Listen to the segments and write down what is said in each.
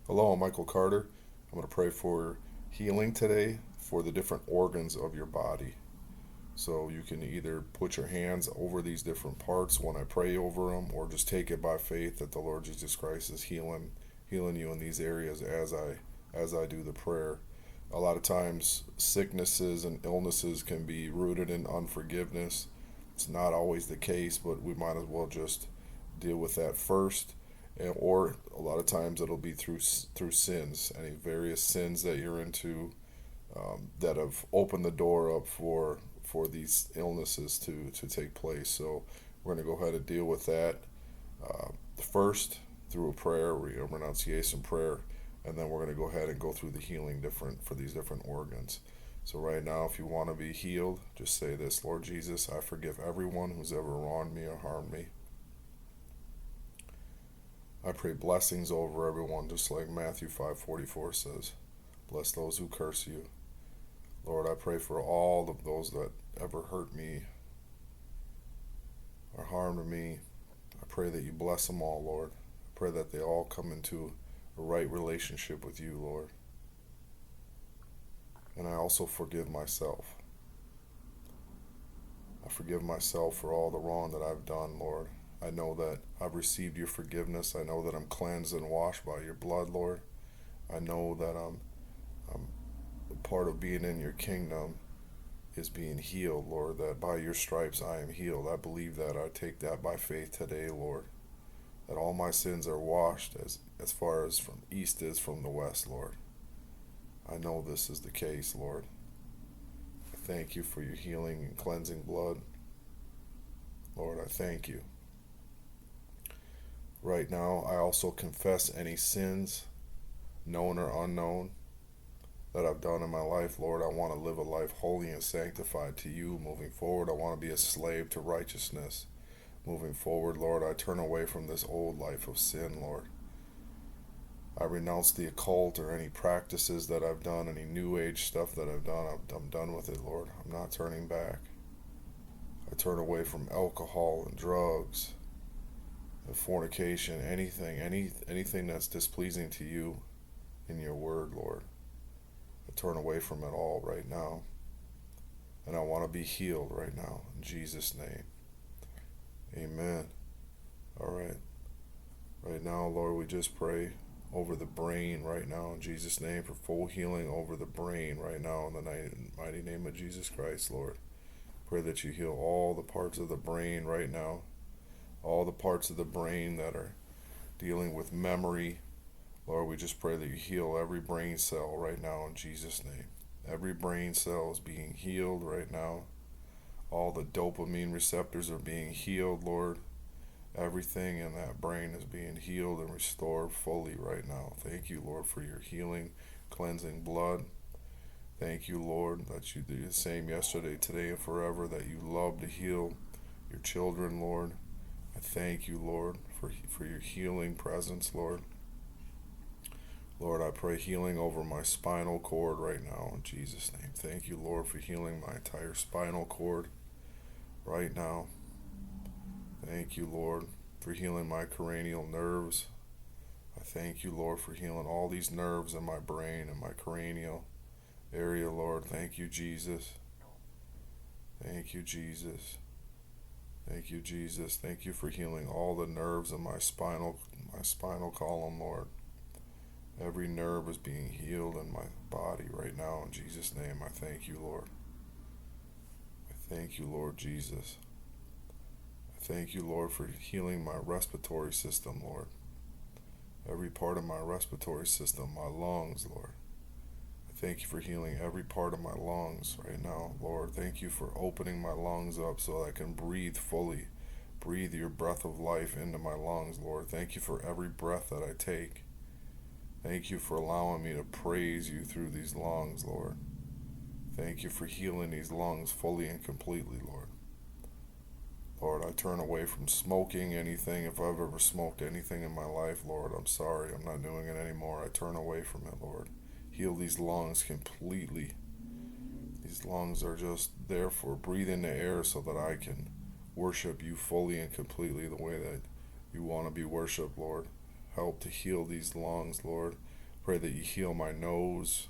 Hello, I'm Michael Carter. I'm going to pray for healing today for the different organs of your body. So you can either put your hands over these different parts when I pray over them, or just take it by faith that the Lord Jesus Christ is healing you in these areas as I do the prayer. A lot of times, sicknesses and illnesses can be rooted in unforgiveness. It's not always the case, but we might as well just deal with that first. Or a lot of times it'll be through sins, any various sins that you're into, that have opened the door up for these illnesses to take place. So we're going to go ahead and deal with that first through a prayer, a renunciation prayer, and then we're going to go ahead and go through the healing different for these different organs. So right now, if you want to be healed, just say this: Lord Jesus, I forgive everyone who's ever wronged me or harmed me. I pray blessings over everyone, just like Matthew 5:44 says. Bless those who curse you. Lord, I pray for all of those that ever hurt me or harmed me. I pray that you bless them all, Lord. I pray that they all come into a right relationship with you, Lord. And I also forgive myself. I forgive myself for all the wrong that I've done, Lord. I know that I've received your forgiveness. I know that I'm cleansed and washed by your blood, Lord. I know that I'm part of being in your kingdom is being healed, Lord, that by your stripes I am healed. I believe that. I take that by faith today, Lord, that all my sins are washed as far as from east is from the west, Lord. I know this is the case, Lord. I thank you for your healing and cleansing blood. Lord, I thank you. Right now, I also confess any sins, known or unknown, that I've done in my life. Lord, I want to live a life holy and sanctified to you moving forward. I want to be a slave to righteousness moving forward. Lord, I turn away from this old life of sin, Lord. I renounce the occult or any practices that I've done, any new age stuff that I've done. I'm done with it, Lord. I'm not turning back. I turn away from alcohol and drugs and fornication, anything that's displeasing to you in your word, Lord. I turn away from it all right now. And I want to be healed right now. In Jesus' name. Amen. All right. Right now, Lord, we just pray over the brain right now in Jesus' name for full healing over the brain right now in the mighty name of Jesus Christ, Lord. Pray that you heal all the parts of the brain right now. All the parts of the brain that are dealing with memory. Lord, we just pray that you heal every brain cell right now in Jesus' name. Every brain cell is being healed right now. All the dopamine receptors are being healed, Lord. Everything in that brain is being healed and restored fully right now. Thank you, Lord, for your healing, cleansing blood. Thank you, Lord, that you do the same yesterday, today, and forever, that you love to heal your children, Lord. I thank you, Lord, for your healing presence, Lord. Lord, I pray healing over my spinal cord right now in Jesus' name. Thank you, Lord, for healing my entire spinal cord right now. Thank you, Lord, for healing my cranial nerves. I thank you, Lord, for healing all these nerves in my brain and my cranial area, Lord. Thank you, Jesus. Thank you, Jesus. Thank you, Jesus. Thank you for healing all the nerves in my spinal column, Lord. Every nerve is being healed in my body right now in Jesus' name. I thank you, Lord. I thank you, Lord Jesus. I thank you, Lord, for healing my respiratory system, Lord. Every part of my respiratory system, my lungs, Lord. I thank you for healing every part of my lungs right now, Lord. Thank you for opening my lungs up so that I can breathe fully. Breathe your breath of life into my lungs, Lord. Thank you for every breath that I take. Thank you for allowing me to praise you through these lungs, Lord. Thank you for healing these lungs fully and completely, Lord. Lord, I turn away from smoking anything. If I've ever smoked anything in my life, Lord, I'm sorry. I'm not doing it anymore. I turn away from it, Lord. Heal these lungs completely. These lungs are just there for breathing the air so that I can worship you fully and completely the way that you want to be worshiped, Lord. Help to heal these lungs, Lord. Pray that you heal my nose,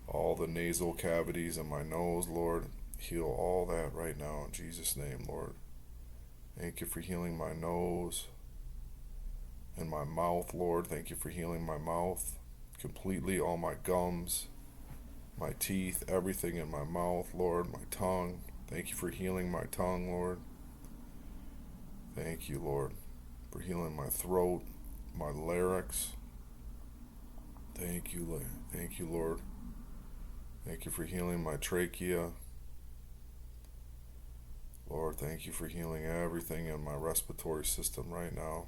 all the nasal cavities in my nose, Lord. Heal all that right now in Jesus' name, Lord. Thank you for healing my nose and my mouth, Lord. Thank you for healing my mouth completely, all my gums, my teeth, everything in my mouth, Lord, my tongue. Thank you for healing my tongue, Lord. Thank you, Lord, for healing my throat, my larynx. Thank you, Lord. Thank you, Lord. Thank you for healing my trachea. Lord, thank you for healing everything in my respiratory system right now.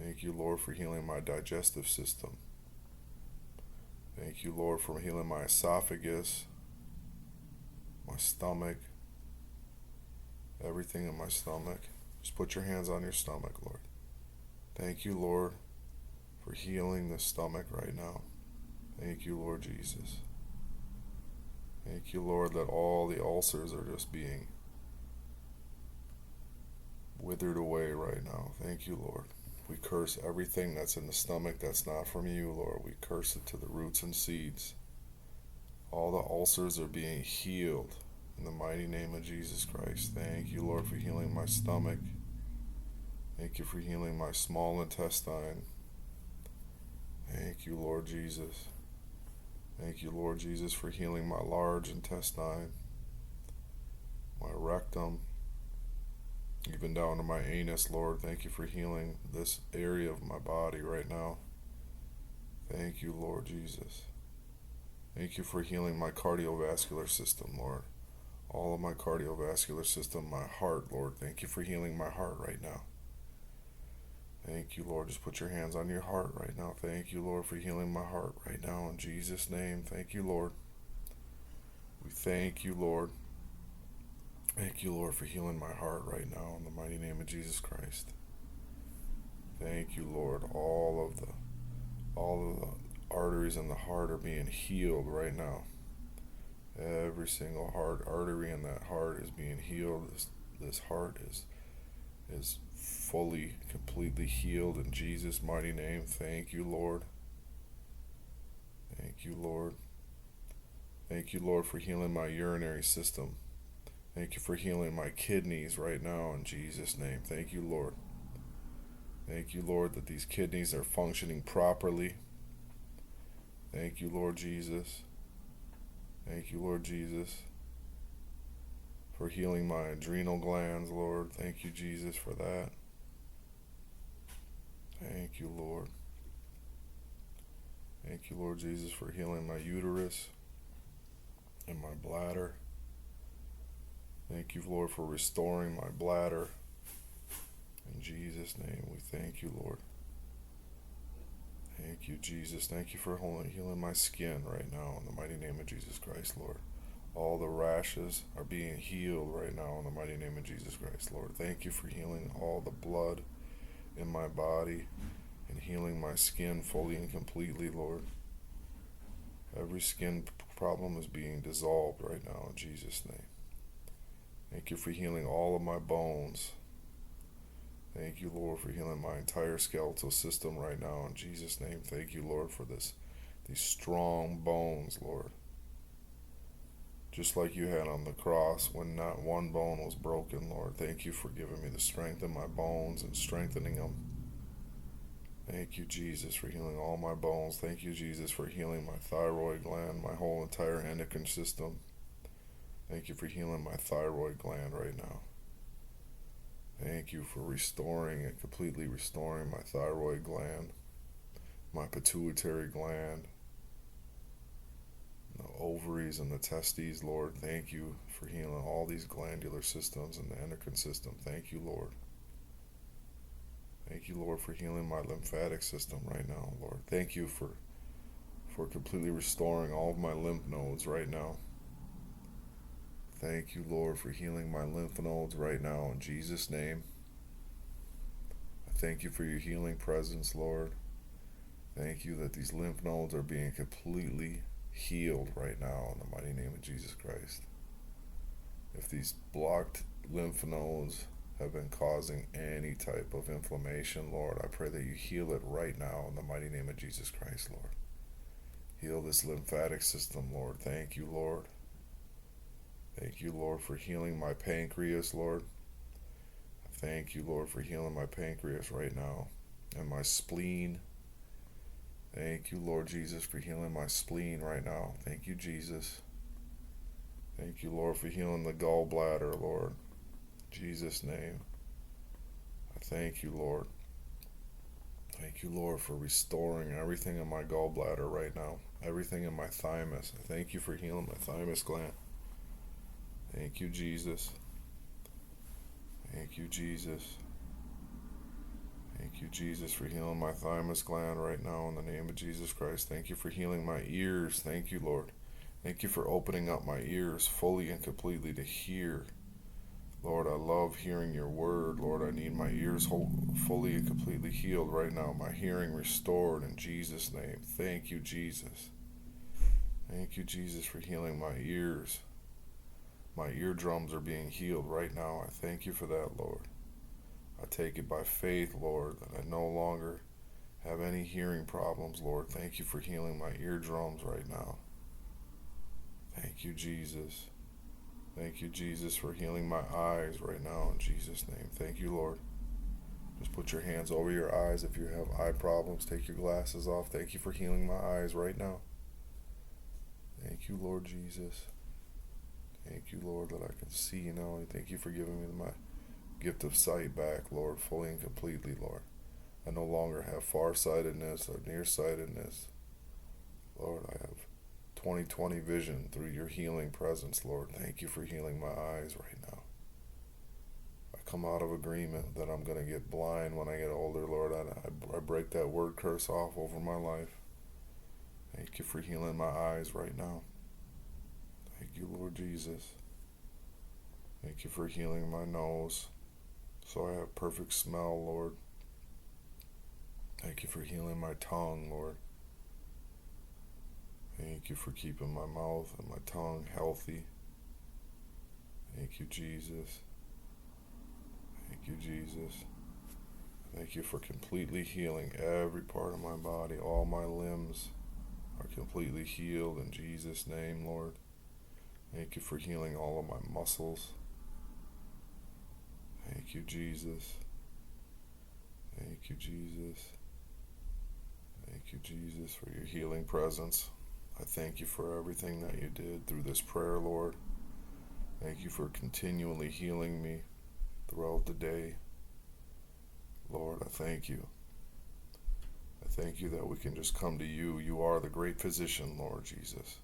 Thank you, Lord, for healing my digestive system. Thank you, Lord, for healing my esophagus, my stomach, everything in my stomach. Just put your hands on your stomach, Lord. Thank you, Lord, for healing the stomach right now. Thank you, Lord Jesus. Thank you, Lord, that all the ulcers are just being withered away right now. Thank you, Lord. We curse everything that's in the stomach that's not from you, Lord. We curse it to the roots and seeds. All the ulcers are being healed in the mighty name of Jesus Christ. Thank you, Lord, for healing my stomach. Thank you for healing my small intestine. Thank you, Lord Jesus. Thank you, Lord Jesus, for healing my large intestine, my rectum, even down to my anus, Lord. Thank you for healing this area of my body right now. Thank you, Lord Jesus. Thank you for healing my cardiovascular system, Lord. All of my cardiovascular system, my heart, Lord. Thank you for healing my heart right now. Thank you, Lord. Just put your hands on your heart right now. Thank you, Lord, for healing my heart right now in Jesus' name. Thank you, Lord. We thank you, Lord. Thank you, Lord, for healing my heart right now in the mighty name of Jesus Christ. Thank you, Lord. All of the arteries in the heart are being healed right now. Every single heart artery in that heart is being healed. This heart is fully, completely healed in Jesus' mighty name. Thank you, Lord. Thank you, Lord. Thank you, Lord, for healing my urinary system. Thank you for healing my kidneys right now in Jesus' name. Thank you, Lord. Thank you, Lord, that these kidneys are functioning properly. Thank you, Lord Jesus. Thank you, Lord Jesus, for healing my adrenal glands, Lord. Thank you, Jesus, for that. Thank you, Lord. Thank you, Lord Jesus, for healing my uterus and my bladder. Thank you, Lord, for restoring my bladder. In Jesus' name, we thank you, Lord. Thank you, Jesus. Thank you for healing my skin right now in the mighty name of Jesus Christ, Lord. All the rashes are being healed right now in the mighty name of Jesus Christ, Lord. Thank you for healing all the blood in my body and healing my skin fully and completely, Lord. Every skin problem is being dissolved right now in Jesus' name. Thank you for healing all of my bones. Thank you, Lord, for healing my entire skeletal system right now in Jesus' name. Thank you, Lord, for these strong bones, Lord. Just like you had on the cross when not one bone was broken, Lord. Thank you for giving me the strength in my bones and strengthening them. Thank you, Jesus, for healing all my bones. Thank you, Jesus, for healing my thyroid gland, my whole entire endocrine system. Thank you for healing my thyroid gland right now. Thank you for restoring and completely restoring my thyroid gland, my pituitary gland, the ovaries and the testes, Lord. Thank you for healing all these glandular systems and the endocrine system. Thank you, Lord. Thank you, Lord, for healing my lymphatic system right now, Lord. Thank you for completely restoring all of my lymph nodes right now. Thank you, Lord, for healing my lymph nodes right now in Jesus' name. I thank you for your healing presence, Lord. Thank you that these lymph nodes are being completely healed right now in the mighty name of Jesus Christ. If these blocked lymph nodes have been causing any type of inflammation, Lord, I pray that you heal it right now in the mighty name of Jesus Christ, Lord. Heal this lymphatic system, Lord. Thank you, Lord. Thank you, Lord, for healing my pancreas, Lord. Thank you, Lord, for healing my pancreas right now and my spleen. Thank you, Lord Jesus, for healing my spleen right now. Thank you, Jesus. Thank you, Lord, for healing the gallbladder, Lord. In Jesus' name. I thank you, Lord. Thank you, Lord, for restoring everything in my gallbladder right now. Everything in my thymus. I thank you for healing my thymus gland. Thank you, Jesus. Thank you, Jesus. Thank you, Jesus, for healing my thymus gland right now in the name of Jesus Christ. Thank you for healing my ears. Thank you, Lord. Thank you for opening up my ears fully and completely to hear. Lord, I love hearing your word. Lord, I need my ears fully and completely healed right now. My hearing restored in Jesus' name. Thank you, Jesus. Thank you, Jesus, for healing my ears. My eardrums are being healed right now. I thank you for that, Lord. I take it by faith, Lord, that I no longer have any hearing problems, Lord. Thank you for healing my eardrums right now. Thank you, Jesus. Thank you, Jesus, for healing my eyes right now in Jesus' name. Thank you, Lord. Just put your hands over your eyes if you have eye problems. Take your glasses off. Thank you for healing my eyes right now. Thank you, Lord Jesus. Thank you, Lord, that I can see now. Thank you for giving me my gift of sight back, Lord, fully and completely, Lord. I no longer have farsightedness or nearsightedness. Lord, I have 20/20 vision through your healing presence, Lord. Thank you for healing my eyes right now. I come out of agreement that I'm going to get blind when I get older, Lord. I break that word curse off over my life. Thank you for healing my eyes right now. Thank you, Lord Jesus. Thank you for healing my nose so I have perfect smell, Lord. Thank you for healing my tongue, Lord. Thank you for keeping my mouth and my tongue healthy. Thank you, Jesus. Thank you, Jesus. Thank you for completely healing every part of my body. All my limbs are completely healed in Jesus' name, Lord. Thank you for healing all of my muscles. Thank you, Jesus. Thank you, Jesus. Thank you, Jesus, for your healing presence. I thank you for everything that you did through this prayer, Lord. Thank you for continually healing me throughout the day. Lord, I thank you. I thank you that we can just come to you. You are the great physician, Lord Jesus.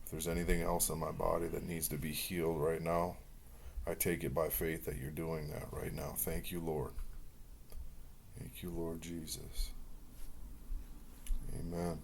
If there's anything else in my body that needs to be healed right now, I take it by faith that you're doing that right now. Thank you, Lord. Thank you, Lord Jesus. Amen.